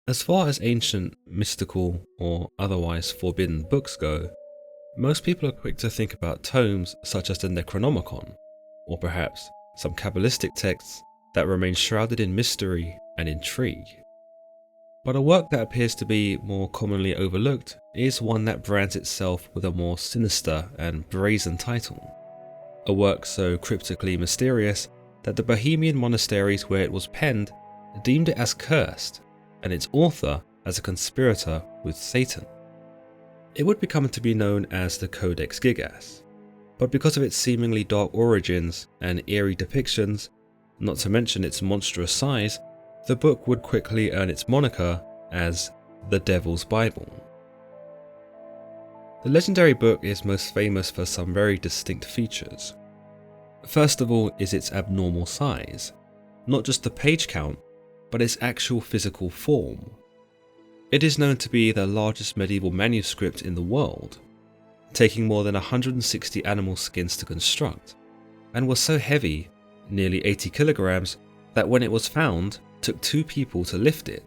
As far as ancient, mystical, or otherwise forbidden books go, most people are quick to think about tomes such as the Necronomicon, or perhaps some Kabbalistic texts that remain shrouded in mystery and intrigue. But a work that appears to be more commonly overlooked is one that brands itself with a more sinister and brazen title. A work so cryptically mysterious that the Bohemian monasteries where it was penned deemed it as cursed, and its author as a conspirator with Satan. It would become to be known as the Codex Gigas, but because of its seemingly dark origins and eerie depictions, not to mention its monstrous size, the book would quickly earn its moniker as the Devil's Bible. The legendary book is most famous for some very distinct features. First of all is its abnormal size, not just the page count, but its actual physical form. It is known to be the largest medieval manuscript in the world, taking more than 160 animal skins to construct, and was so heavy, nearly 80 kilograms, that when it was found, took 2 people to lift it.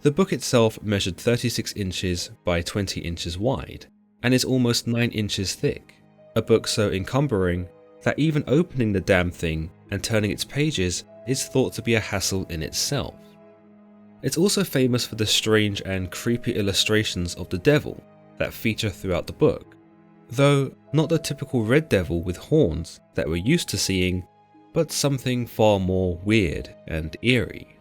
The book itself measured 36 inches by 20 inches wide, and is almost 9 inches thick, a book so encumbering that even opening the damn thing and turning its pages is thought to be a hassle in itself. It's also famous for the strange and creepy illustrations of the devil that feature throughout the book, though not the typical red devil with horns that we're used to seeing, but something far more weird and eerie.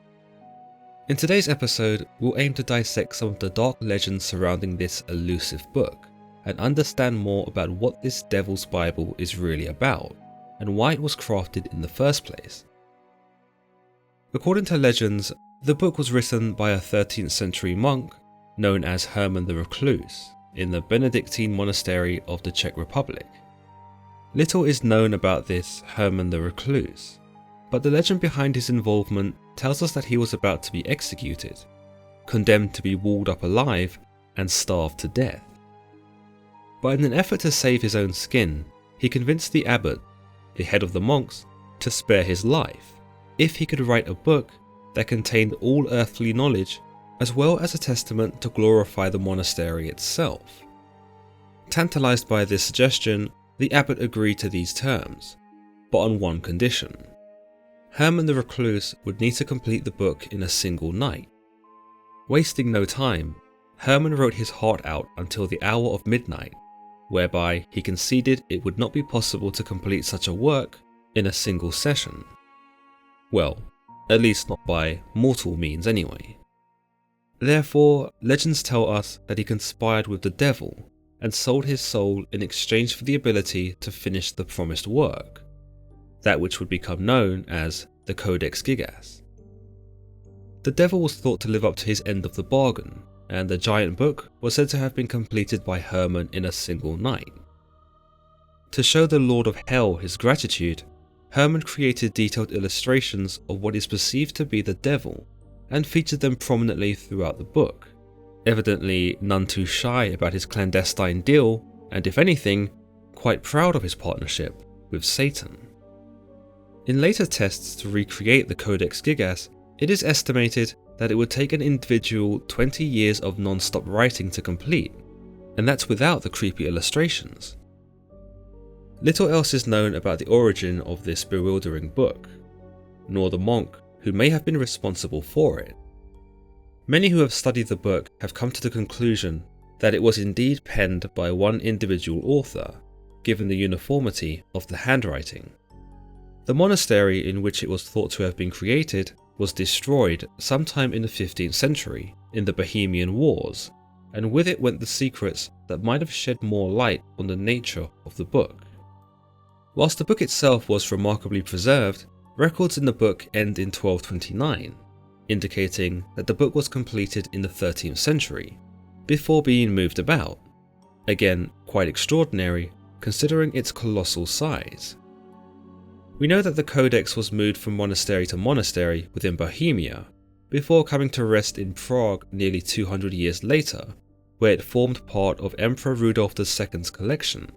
In today's episode, we'll aim to dissect some of the dark legends surrounding this elusive book, and understand more about what this Devil's Bible is really about, and why it was crafted in the first place. According to legends, the book was written by a 13th century monk known as Herman the Recluse in the Benedictine monastery of the Czech Republic. Little is known about this Herman the Recluse, but the legend behind his involvement tells us that he was about to be executed, condemned to be walled up alive and starved to death. But in an effort to save his own skin, he convinced the abbot, the head of the monks, to spare his life if he could write a book that contained all earthly knowledge as well as a testament to glorify the monastery itself. Tantalized by this suggestion, the abbot agreed to these terms, but on one condition. Herman the Recluse would need to complete the book in a single night. Wasting no time, Herman wrote his heart out until the hour of midnight, whereby he conceded it would not be possible to complete such a work in a single session. Well, at least not by mortal means anyway. Therefore, legends tell us that he conspired with the devil and sold his soul in exchange for the ability to finish the promised work, that which would become known as the Codex Gigas. The devil was thought to live up to his end of the bargain, and the giant book was said to have been completed by Herman in a single night. To show the Lord of Hell his gratitude, Herman created detailed illustrations of what is perceived to be the devil and featured them prominently throughout the book, evidently none too shy about his clandestine deal, and if anything, quite proud of his partnership with Satan. In later tests to recreate the Codex Gigas, it is estimated that it would take an individual 20 years of non-stop writing to complete, and that's without the creepy illustrations. Little else is known about the origin of this bewildering book, nor the monk who may have been responsible for it. Many who have studied the book have come to the conclusion that it was indeed penned by one individual author, given the uniformity of the handwriting. The monastery in which it was thought to have been created was destroyed sometime in the 15th century in the Bohemian Wars, and with it went the secrets that might have shed more light on the nature of the book. Whilst the book itself was remarkably preserved, records in the book end in 1229, indicating that the book was completed in the 13th century, before being moved about. Again, quite extraordinary considering its colossal size. We know that the Codex was moved from monastery to monastery within Bohemia, before coming to rest in Prague nearly 200 years later, where it formed part of Emperor Rudolf II's collection.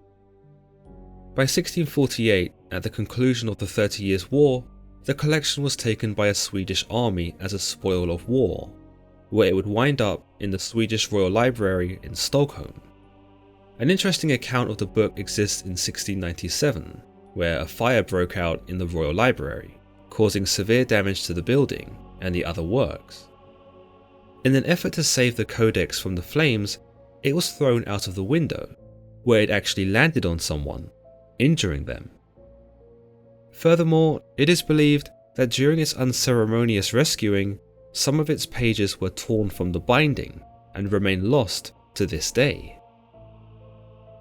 By 1648, at the conclusion of the 30 Years' War, the collection was taken by a Swedish army as a spoil of war, where it would wind up in the Swedish Royal Library in Stockholm. An interesting account of the book exists in 1697, where a fire broke out in the Royal Library, causing severe damage to the building and the other works. In an effort to save the codex from the flames, it was thrown out of the window, where it actually landed on someone, injuring them. Furthermore, it is believed that during its unceremonious rescuing, some of its pages were torn from the binding and remain lost to this day.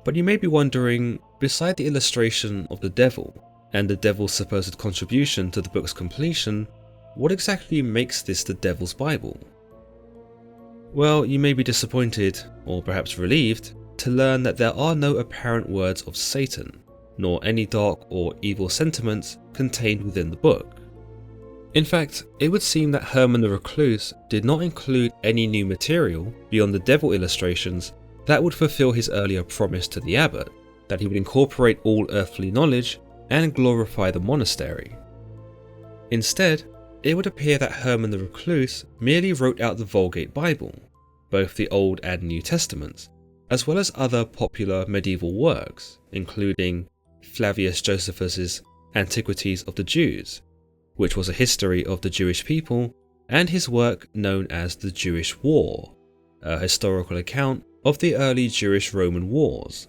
But you may be wondering, beside the illustration of the devil and the devil's supposed contribution to the book's completion, what exactly makes this the Devil's Bible? Well, you may be disappointed, or perhaps relieved, to learn that there are no apparent words of Satan, nor any dark or evil sentiments contained within the book. In fact, it would seem that Herman the Recluse did not include any new material beyond the devil illustrations that would fulfill his earlier promise to the abbot, that he would incorporate all earthly knowledge and glorify the monastery. Instead, it would appear that Herman the Recluse merely wrote out the Vulgate Bible, both the Old and New Testaments, as well as other popular medieval works, including Flavius Josephus's Antiquities of the Jews, which was a history of the Jewish people, and his work known as the Jewish War, a historical account of the early Jewish-Roman wars.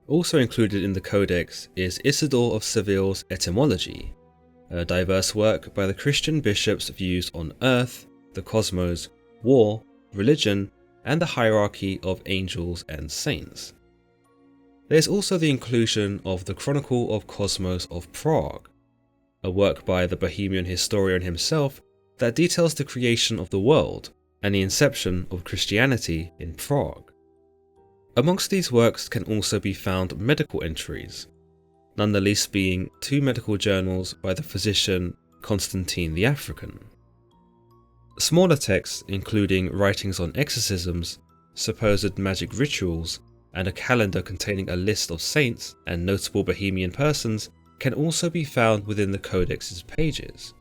Also included in the Codex is Isidore of Seville's Etymology, a diverse work by the Christian bishops' views on earth, the cosmos, war, religion, and the hierarchy of angels and saints. There is also the inclusion of the Chronicle of Cosmos of Prague, a work by the Bohemian historian himself that details the creation of the world and the inception of Christianity in Prague. Amongst these works can also be found medical entries, none the least being 2 medical journals by the physician Constantine the African. Smaller texts, including writings on exorcisms, supposed magic rituals, and a calendar containing a list of saints and notable Bohemian persons, can also be found within the Codex's pages.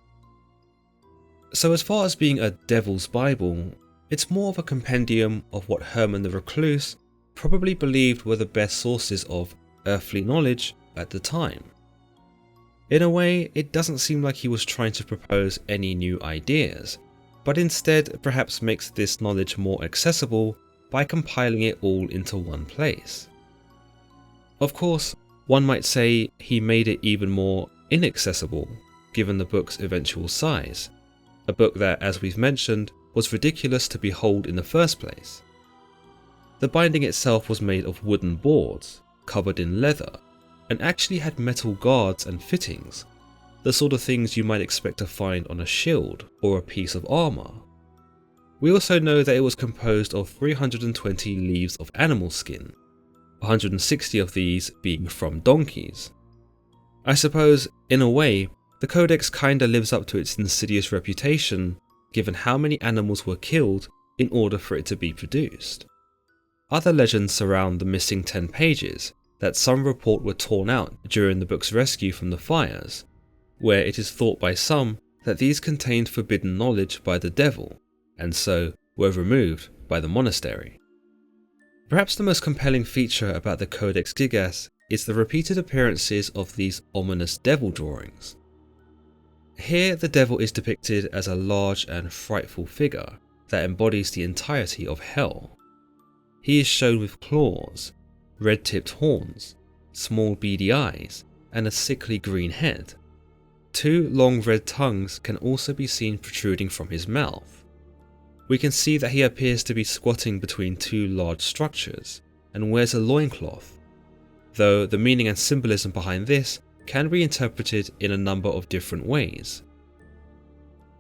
So as far as being a Devil's Bible, it's more of a compendium of what Herman the Recluse probably believed were the best sources of earthly knowledge at the time. In a way, it doesn't seem like he was trying to propose any new ideas, but instead perhaps makes this knowledge more accessible by compiling it all into one place. Of course, one might say he made it even more inaccessible given the book's eventual size, a book that, as we've mentioned, was ridiculous to behold in the first place. The binding itself was made of wooden boards, covered in leather, and actually had metal guards and fittings, the sort of things you might expect to find on a shield or a piece of armour. We also know that it was composed of 320 leaves of animal skin, 160 of these being from donkeys. I suppose, in a way, the Codex kinda lives up to its insidious reputation, given how many animals were killed in order for it to be produced. Other legends surround the missing 10 pages that some report were torn out during the book's rescue from the fires, where it is thought by some that these contained forbidden knowledge by the devil, and so were removed by the monastery. Perhaps the most compelling feature about the Codex Gigas is the repeated appearances of these ominous devil drawings. Here the devil is depicted as a large and frightful figure that embodies the entirety of hell. He is shown with claws, red-tipped horns, small beady eyes, and a sickly green head. 2 long red tongues can also be seen protruding from his mouth. We can see that he appears to be squatting between 2 large structures, and wears a loincloth, though the meaning and symbolism behind this can be interpreted in a number of different ways.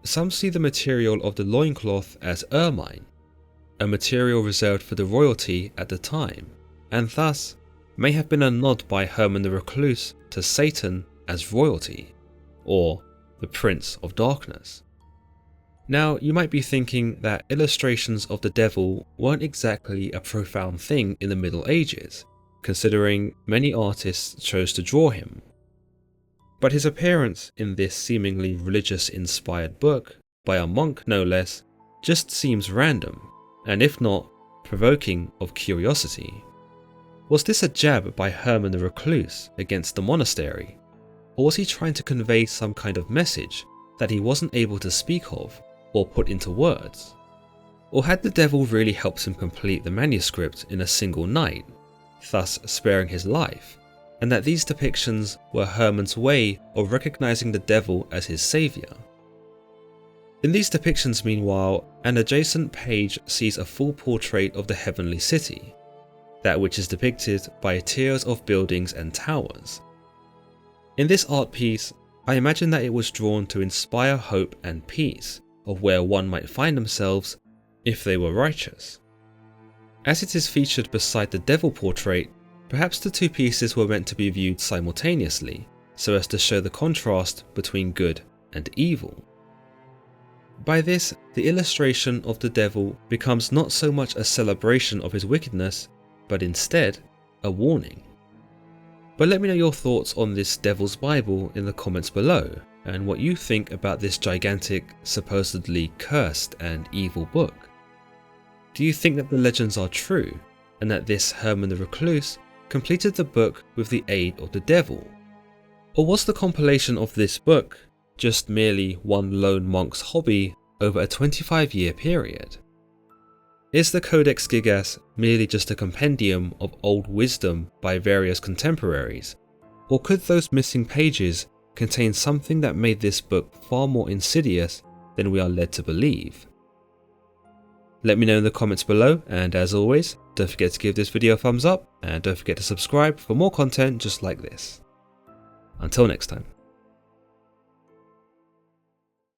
Some see the material of the loincloth as ermine, a material reserved for the royalty at the time, and thus may have been a nod by Herman the Recluse to Satan as royalty, or the Prince of Darkness. Now, you might be thinking that illustrations of the devil weren't exactly a profound thing in the Middle Ages, considering many artists chose to draw him. But his appearance in this seemingly religious-inspired book, by a monk no less, just seems random, and if not, provoking of curiosity. Was this a jab by Herman the Recluse against the monastery, or was he trying to convey some kind of message that he wasn't able to speak of or put into words? Or had the devil really helped him complete the manuscript in a single night, thus sparing his life, and that these depictions were Herman's way of recognizing the devil as his savior? In these depictions, meanwhile, an adjacent page sees a full portrait of the heavenly city, that which is depicted by tiers of buildings and towers. In this art piece, I imagine that it was drawn to inspire hope and peace of where one might find themselves if they were righteous. As it is featured beside the devil portrait, perhaps the two pieces were meant to be viewed simultaneously, so as to show the contrast between good and evil. By this, the illustration of the devil becomes not so much a celebration of his wickedness, but instead a warning. But let me know your thoughts on this Devil's Bible in the comments below, and what you think about this gigantic, supposedly cursed and evil book. Do you think that the legends are true, and that this Herman the Recluse completed the book with the aid of the devil? Or was the compilation of this book just merely one lone monk's hobby over a 25-year period? Is the Codex Gigas merely just a compendium of old wisdom by various contemporaries, or could those missing pages contain something that made this book far more insidious than we are led to believe? Let me know in the comments below, and as always, don't forget to give this video a thumbs up, and don't forget to subscribe for more content just like this. Until next time.